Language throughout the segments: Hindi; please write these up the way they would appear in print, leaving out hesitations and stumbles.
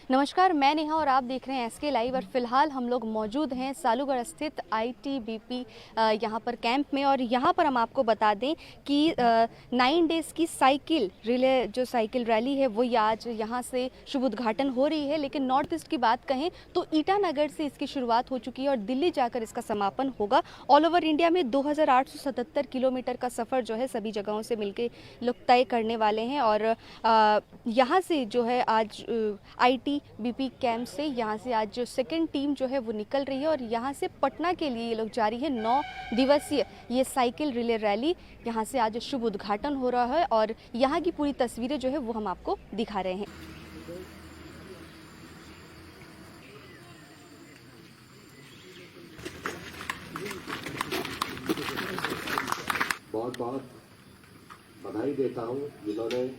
नमस्कार, मैं नेहा और आप देख रहे हैं एसके लाइव। और फिलहाल हम लोग मौजूद हैं सालूगढ़ स्थित आईटीबीपी यहाँ पर कैंप में। और यहाँ पर हम आपको बता दें कि 9 डेज़ की साइकिल रिले जो साइकिल रैली है वो आज यहाँ से शुभ उद्घाटन हो रही है। लेकिन नॉर्थ ईस्ट की बात कहें तो ईटानगर से इसकी शुरुआत हो चुकी है और दिल्ली जाकर इसका समापन होगा। ऑल ओवर इंडिया में 2877 किलोमीटर का सफ़र जो है सभी जगहों से मिलके लोग तय करने वाले हैं। और यहाँ से जो है आज आईटीबीपी कैंप से यहाँ से आज जो सेकंड टीम जो है वो निकल रही है और यहाँ से पटना के लिए ये लोग जा रही है। 9 दिवसीय ये साइकिल रिले रैली यहाँ से आज शुभ उद्घाटन हो रहा है और यहाँ की पूरी तस्वीरें जो है वो हम आपको दिखा रहे हैं। बहुत बहुत बधाई देता हूँ जिन्होंने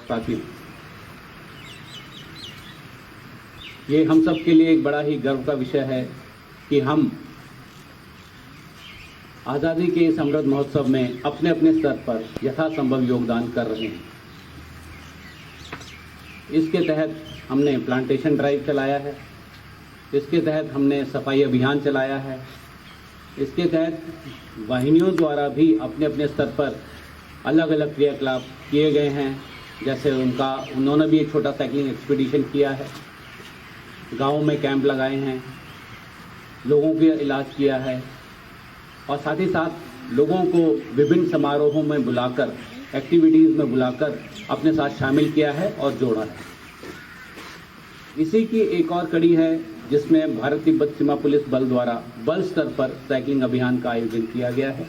साथियों, ये हम सब के लिए एक बड़ा ही गर्व का विषय है कि हम आज़ादी के इस अमृत महोत्सव में अपने अपने स्तर पर यथासंभव योगदान कर रहे हैं। इसके तहत हमने प्लांटेशन ड्राइव चलाया है, इसके तहत हमने सफाई अभियान चलाया है, इसके तहत वाहिनियों द्वारा भी अपने अपने स्तर पर अलग अलग क्रियाकलाप किए गए हैं। जैसे उन्होंने भी एक छोटा साइकिलिंग एक्सपीडिशन किया है, गाँव में कैंप लगाए हैं, लोगों का इलाज किया है और साथ ही साथ लोगों को विभिन्न समारोहों में बुलाकर, एक्टिविटीज़ में बुलाकर अपने साथ शामिल किया है और जोड़ा है। इसी की एक और कड़ी है जिसमें भारत तिब्बत सीमा पुलिस बल द्वारा बल स्तर पर साइकिलिंग अभियान का आयोजन किया गया है।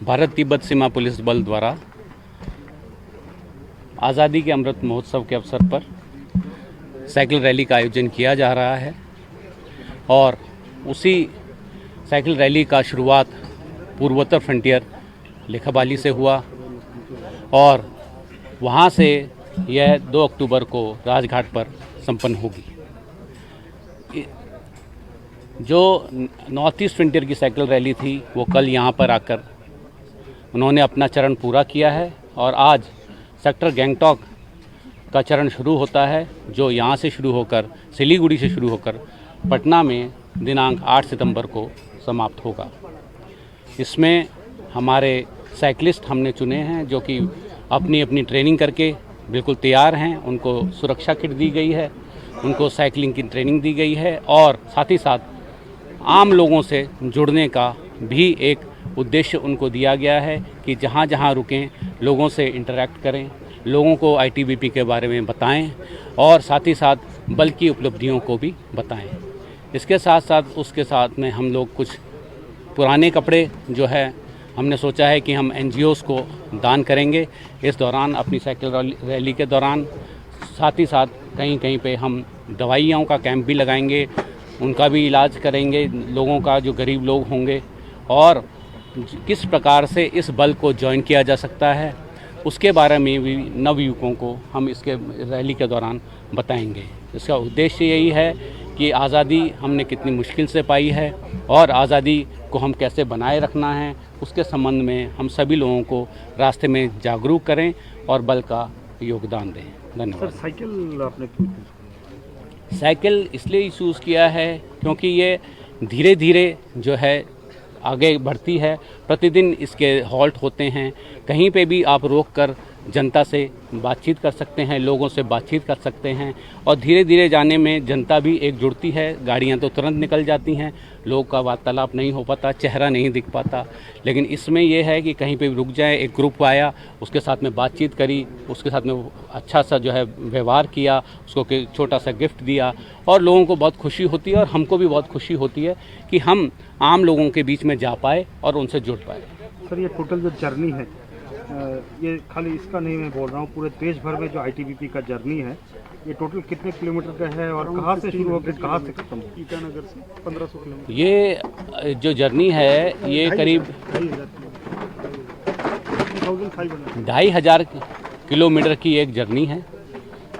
भारत तिब्बत सीमा पुलिस बल द्वारा आज़ादी के अमृत महोत्सव के अवसर पर साइकिल रैली का आयोजन किया जा रहा है और उसी साइकिल रैली का शुरुआत पूर्वोत्तर फ्रंटियर लिखाबाली से हुआ और वहाँ से यह 2 अक्टूबर को राजघाट पर संपन्न होगी। जो नॉर्थ ईस्ट फ्रंटियर की साइकिल रैली थी वो कल यहाँ पर आकर उन्होंने अपना चरण पूरा किया है और आज सेक्टर गैंगटॉक का चरण शुरू होता है, जो यहाँ से शुरू होकर सिलीगुड़ी से शुरू होकर पटना में दिनांक 8 सितंबर को समाप्त होगा। इसमें हमारे साइकिलिस्ट हमने चुने हैं जो कि अपनी अपनी ट्रेनिंग करके बिल्कुल तैयार हैं। उनको सुरक्षा किट दी गई है, उनको साइकिलिंग की ट्रेनिंग दी गई है और साथ ही साथ आम लोगों से जुड़ने का भी एक उद्देश्य उनको दिया गया है कि जहाँ जहाँ रुकें लोगों से इंटरैक्ट करें, लोगों को आईटीबीपी के बारे में बताएं और साथ ही साथ बल की उपलब्धियों को भी बताएं। इसके साथ साथ उसके साथ में हम लोग कुछ पुराने कपड़े जो है हमने सोचा है कि हम एनजीओज़ को दान करेंगे इस दौरान, अपनी साइकिल रैली के दौरान। साथ ही साथ कहीं कहीं पे हम दवाइयों का कैंप भी लगाएंगे, उनका भी इलाज करेंगे लोगों का, जो गरीब लोग होंगे, और किस प्रकार से इस बल को ज्वाइन किया जा सकता है उसके बारे में भी नवयुवकों को हम इसके रैली के दौरान बताएंगे। इसका उद्देश्य यही है कि आज़ादी हमने कितनी मुश्किल से पाई है और आज़ादी को हम कैसे बनाए रखना है उसके संबंध में हम सभी लोगों को रास्ते में जागरूक करें और बल का योगदान दें। धन्यवाद। सर, साइकिल आपने क्यों साइकिल इसलिए चूज़ किया है क्योंकि ये धीरे धीरे जो है आगे बढ़ती है, प्रतिदिन इसके हॉल्ट होते हैं, कहीं पे भी आप रोक कर जनता से बातचीत कर सकते हैं, लोगों से बातचीत कर सकते हैं और धीरे धीरे जाने में जनता भी एक जुड़ती है। गाड़ियां तो तुरंत निकल जाती हैं, लोग का वार्तालाप नहीं हो पाता, चेहरा नहीं दिख पाता, लेकिन इसमें यह है कि कहीं पे भी रुक जाए, एक ग्रुप आया, उसके साथ में बातचीत करी, उसके साथ में अच्छा सा जो है व्यवहार किया, उसको छोटा सा गिफ्ट दिया और लोगों को बहुत खुशी होती है और हमको भी बहुत खुशी होती है कि हम आम लोगों के बीच में जा पाए और उनसे जुड़ पाए। सर, ये टोटल जो जर्नी है, ये खाली इसका नहीं मैं बोल रहा हूँ, पूरे देश भर में जो ITBP का जर्नी है, ये टोटल कितने किलोमीटर का है और कहाँ से शुरू होकर कहाँ से खत्म हो? ईटानगर से 1500 किलोमीटर। ये जो जर्नी है ये करीब 2500 किलोमीटर की एक जर्नी है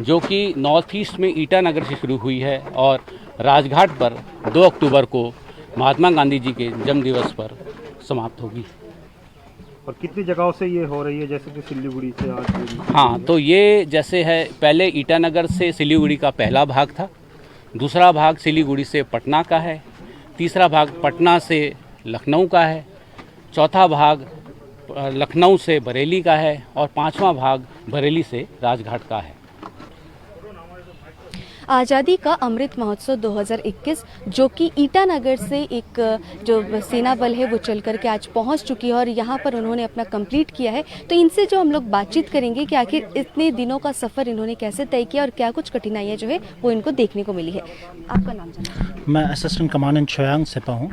जो कि नॉर्थ ईस्ट में ईटानगर से शुरू हुई है और राजघाट पर 2 अक्टूबर को महात्मा गांधी जी के जन्म दिवस पर समाप्त होगी। और कितनी जगहों से ये हो रही है, जैसे कि सिलीगुड़ी से आज? हाँ, तो ये जैसे है, पहले ईटानगर से सिलीगुड़ी का पहला भाग था, दूसरा भाग सिलीगुड़ी से पटना का है, तीसरा भाग पटना से लखनऊ का है, चौथा भाग लखनऊ से बरेली का है और 5वां भाग बरेली से राजघाट का है। आज़ादी का अमृत महोत्सव 2021 जो कि ईटानगर से एक जो सेना बल है वो चल करके आज पहुंच चुकी है और यहाँ पर उन्होंने अपना कंप्लीट किया है। तो इनसे जो हम लोग बातचीत करेंगे कि आखिर इतने दिनों का सफ़र इन्होंने कैसे तय किया और क्या कुछ कठिनाइयाँ जो है वो इनको देखने को मिली है। आपका नाम जाना? मैं असिस्टेंट कमांडेंट छोयांग सेपा हूँ।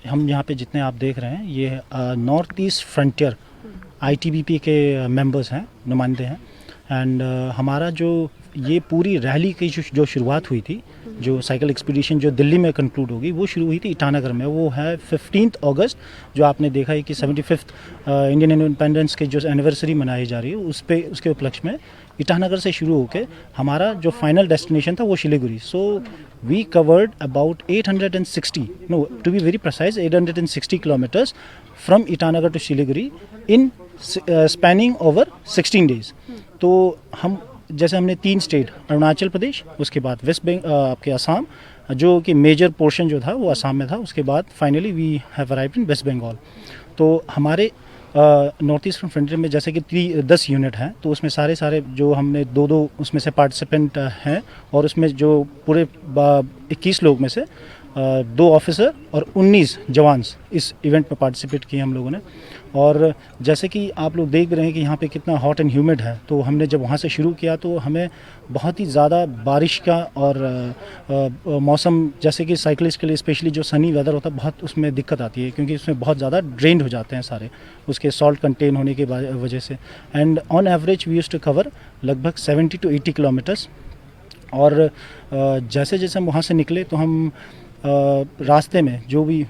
हम यहाँ पे जितने आप देख रहे हैं ये नॉर्थ ईस्ट फ्रंटियर ITBP के मेंबर्स हैं, नुमाइंदे हैं। एंड हमारा जो ये पूरी रैली की जो शुरुआत हुई थी, जो साइकिल एक्सपीडिशन जो दिल्ली में कंक्लूड होगी, वो शुरू हुई थी ईटानगर में। वो है 15 अगस्त, जो आपने देखा है कि 75th इंडियन इंडिपेंडेंस के जो एनिवर्सरी मनाई जा रही है उसके उपलक्ष्य में ईटानगर से शुरू होकर हमारा जो फाइनल डेस्टिनेशन था वो Siliguri. So we covered about 860 kilometres from Itanagar to Siliguri in spanning over 16 days. तो जैसे हमने 3 स्टेट, अरुणाचल प्रदेश, उसके बाद वेस्ट बंगाल, आपके असम, जो कि मेजर पोर्शन जो था वो असम में था, उसके बाद finally we have arrived in West Bengal. तो हमारे नॉर्थ ईस्टर्न फ्रंटियर में जैसे कि 10 यूनिट हैं, तो उसमें सारे जो हमने 2 उसमें से पार्टिसिपेंट हैं और उसमें जो पूरे 21 लोग में से 2 ऑफिसर और 19 जवान्स इस इवेंट में पार्टिसिपेट किए हम लोगों ने। और जैसे कि आप लोग देख रहे हैं कि यहाँ पे कितना हॉट एंड ह्यूमिड है, तो हमने जब वहाँ से शुरू किया तो हमें बहुत ही ज़्यादा बारिश का और मौसम, जैसे कि साइकिलिस्ट के लिए स्पेशली जो सनी वेदर होता है, बहुत उसमें दिक्कत आती है क्योंकि उसमें बहुत ज़्यादा ड्रेन्ड हो जाते हैं सारे उसके सॉल्ट कंटेन होने की वजह से। And on average we used to cover लगभग 70 to 80 किलोमीटर्स। और जैसे जैसे हम वहाँ से निकले तो हम रास्ते में जो भी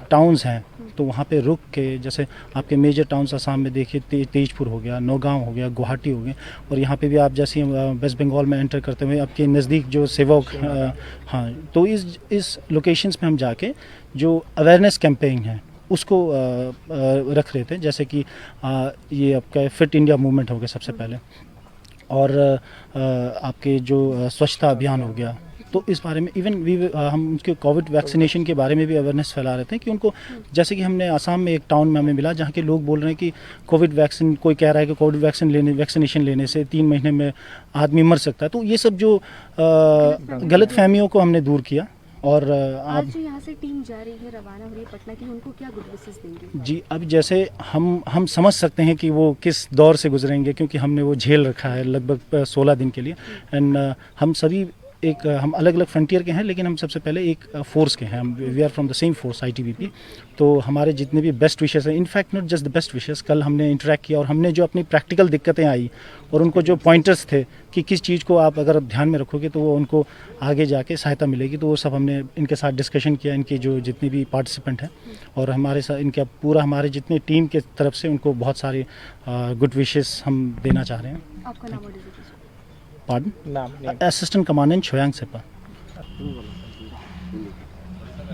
टाउन्स हैं तो वहाँ पे रुक के, जैसे आपके मेजर टाउन्स असम में देखिए, तेजपुर हो गया, नौगांव हो गया, गुवाहाटी हो गया, और यहाँ पे भी आप जैसे वेस्ट बंगाल में एंटर करते हुए आपके नज़दीक जो सेवक, हाँ, तो इस लोकेशंस में हम जाके जो अवेयरनेस कैंपेन है उसको रख रहे थे। जैसे कि ये आपका फिट इंडिया मूवमेंट हो गया सबसे पहले, और आपके जो स्वच्छता अभियान हो गया, तो इस बारे में इवन हम उनके कोविड वैक्सीनेशन के बारे में भी अवेयरनेस फैला रहे थे कि उनको, जैसे कि हमने आसाम में एक टाउन में हमें मिला जहाँ के लोग बोल रहे हैं कि कोविड वैक्सीन, कोई कह रहा है कि कोविड वैक्सीनेशन लेने से 3 महीने में आदमी मर सकता है। तो ये सब जो गलत फहमियों को हमने दूर किया। और आज जो यहाँ से टीम जा रही है, रवाना हो रही है पटना की, उनको क्या गुड विशेस देंगे? जी, अब जैसे हम समझ सकते हैं कि वो किस दौर से गुजरेंगे, क्योंकि हमने वो झेल रखा है लगभग 16 दिन के लिए। एंड हम सभी हम अलग अलग फ्रंटियर के हैं, लेकिन हम सबसे पहले एक फोर्स के हैं। We are from the same force ITBP। तो हमारे जितने भी बेस्ट विशेस हैं, in fact not just the best wishes, कल हमने इंटरेक्ट किया और हमने जो अपनी प्रैक्टिकल दिक्कतें आई और उनको जो पॉइंटर्स थे कि किस चीज़ को आप अगर ध्यान में रखोगे तो वो उनको आगे जाके सहायता मिलेगी, तो वो सब हमने इनके साथ डिस्कशन किया, इनके जो जितने भी पार्टिसिपेंट हैं, और हमारे साथ इनका पूरा हमारे जितने टीम के तरफ से उनको बहुत सारे गुड विशेस हम देना चाह रहे हैं। आपका नाम और pardon? Assistant commandant Chhoyang Sepa.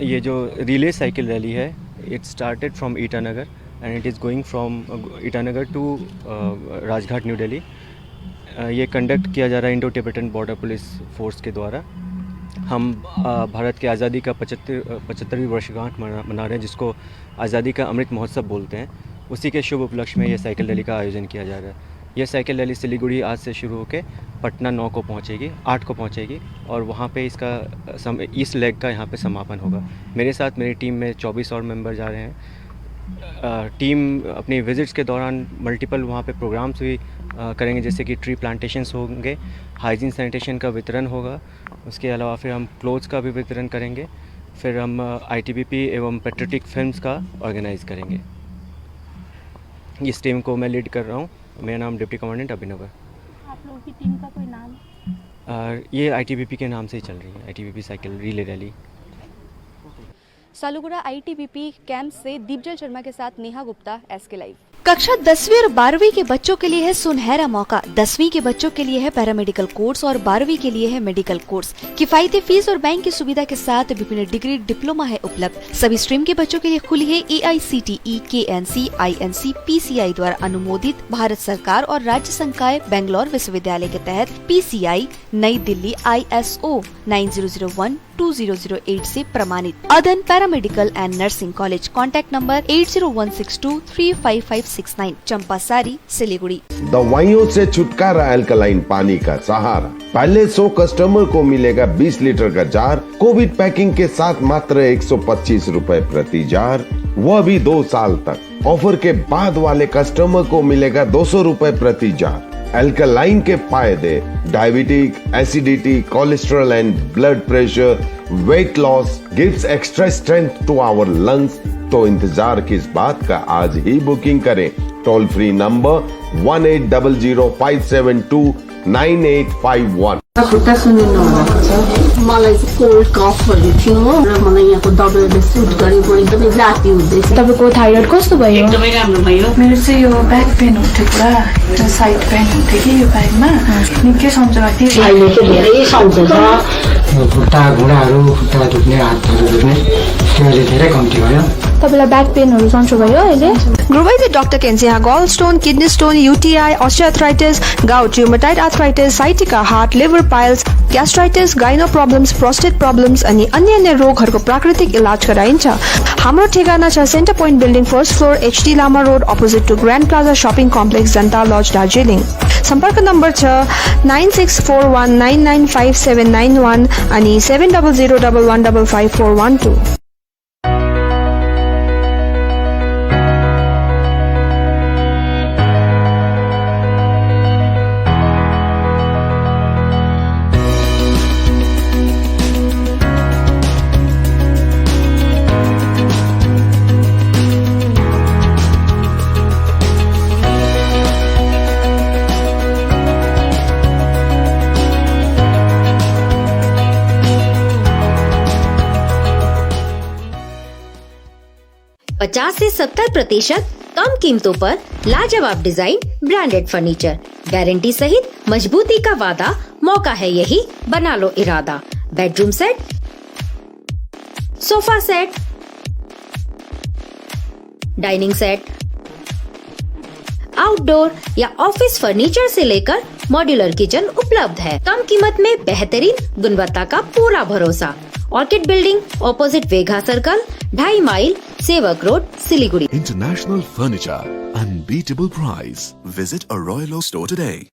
ये जो रिले साइकिल रैली है, it started from Itanagar and it is going from Itanagar to Rajghat New Delhi. ये कंडक्ट किया जा रहा है Indo Tibetan Border Police Force के द्वारा। हम भारत के आज़ादी का 75वीं वर्षगांठ मना रहे हैं, जिसको आज़ादी का अमृत महोत्सव बोलते हैं। उसी के शुभ उपलक्ष्य में ये साइकिल रैली का आयोजन किया जा रहा है। ये साइकिल रैली सिलीगुड़ी आज से शुरू होकर पटना 9 को पहुंचेगी, 8 को पहुंचेगी और वहाँ पे इसका इस लेग का यहाँ पे समापन होगा। मेरे साथ मेरी टीम में 24 और मेंबर जा रहे हैं। टीम अपनी विजिट्स के दौरान मल्टीपल वहाँ पे प्रोग्राम्स भी करेंगे, जैसे कि ट्री प्लांटेशंस होंगे, हाइजीन सैनिटेशन का वितरण होगा, उसके अलावा फिर हम क्लोथ्स का भी वितरण करेंगे, फिर हम ITBP एवं पेट्रियोटिक फिल्म्स का ऑर्गेनाइज़ करेंगे। इस टीम को मैं लीड कर रहा हूँ। मेरा नाम डिप्टी कमांडेंट अभिनव है। आप लोगों की टीम का कोई नाम? ये ITBP के नाम से ही चल रही है, ITBP cycle relay rally. Saluguda ITBP camp से दीपजल शर्मा के साथ नेहा गुप्ता, SK लाइव। कक्षा 10वीं और 12वीं के बच्चों के लिए है सुनहरा मौका। 10वीं के बच्चों के लिए है पैरामेडिकल कोर्स और 12वीं के लिए है मेडिकल कोर्स। किफायती फीस और बैंक की सुविधा के साथ विभिन्न डिग्री डिप्लोमा है उपलब्ध। सभी स्ट्रीम के बच्चों के लिए खुली है AICTE, KNC, INC, PCI द्वारा अनुमोदित भारत सरकार और राज्य संकाय बेंगलोर विश्वविद्यालय के तहत PCI नई दिल्ली ISO 9001-2008 से प्रमाणित। अदन paramedical and nursing college. Contact number 8016235569, Champasari, Siliguri. दवाइयों से छुटकारा, अल्कलाइन पानी का सहारा। पहले 100 कस्टमर को मिलेगा 20 लीटर का जार, कोविड पैकिंग के साथ मात्र 125 रुपए प्रति जार, वह भी 2 साल तक। ऑफर के बाद वाले कस्टमर को मिलेगा 200 रुपए प्रति जार। अल्कलाइन के फायदे: diabetic, acidity, cholesterol and blood pressure, weight loss, gives extra strength to our lungs. तो इंतजार किस बात का, आज ही बुकिंग करें। Toll free number 180057298851। खुट्टा सुनिनु भएको छ। मलाई चाहिँ कोल्ड कफहरू थियो र मलाई यहाँको दबाईले सुट गरेको एकदमै जाती हुँदैछ। तपाईँको थाइरोइड कस्तो भयो? एकदमै राम्रो भयो। मेरो चाहिँ यो ब्याक पेन हुन्थ्यो पुरा, यो साइड पेन हुन्थ्यो कि यो ब्याकमा निकै सन्चो भएको थियो। अहिले चाहिँ धेरै सन्चो छ। खुट्टा घुँडाहरू, खुट्टा दुख्ने, हातहरू दुख्ने त्यो अहिले धेरै कम्ती भयो। तपाईँलाई ब्याक पेनहरू सन्चो भयो अहिले? Guruvai Dr. Kensia gallstone, kidney stone, UTI, osteoarthritis, gout, rheumatoid arthritis, sciatica, heart, liver piles, gastritis, gyno problems, prostate problems अनि अन्य रोगहरूको प्राकृतिक इलाज गराइन्छ। हाम्रो ठेगाना छ centre point building, first floor, HD Lama road, opposite to grand plaza shopping complex, Janata lodge, Darjeeling. सम्पर्क नम्बर छ 9641995791 अनि 7001155412। पचास से 70% कम कीमतों पर लाजवाब डिजाइन, ब्रांडेड फर्नीचर, गारंटी सहित मजबूती का वादा। मौका है यही, बना लो इरादा। Bedroom set, sofa set, dining set, outdoor या ऑफिस फर्नीचर से लेकर मॉड्यूलर किचन उपलब्ध है। कम कीमत में बेहतरीन गुणवत्ता का पूरा भरोसा। Orchid Building, opposite Vegha circle, 2.5 mile, Sevak road, Siliguri. International Furniture, unbeatable price. Visit a Royal Oak store today.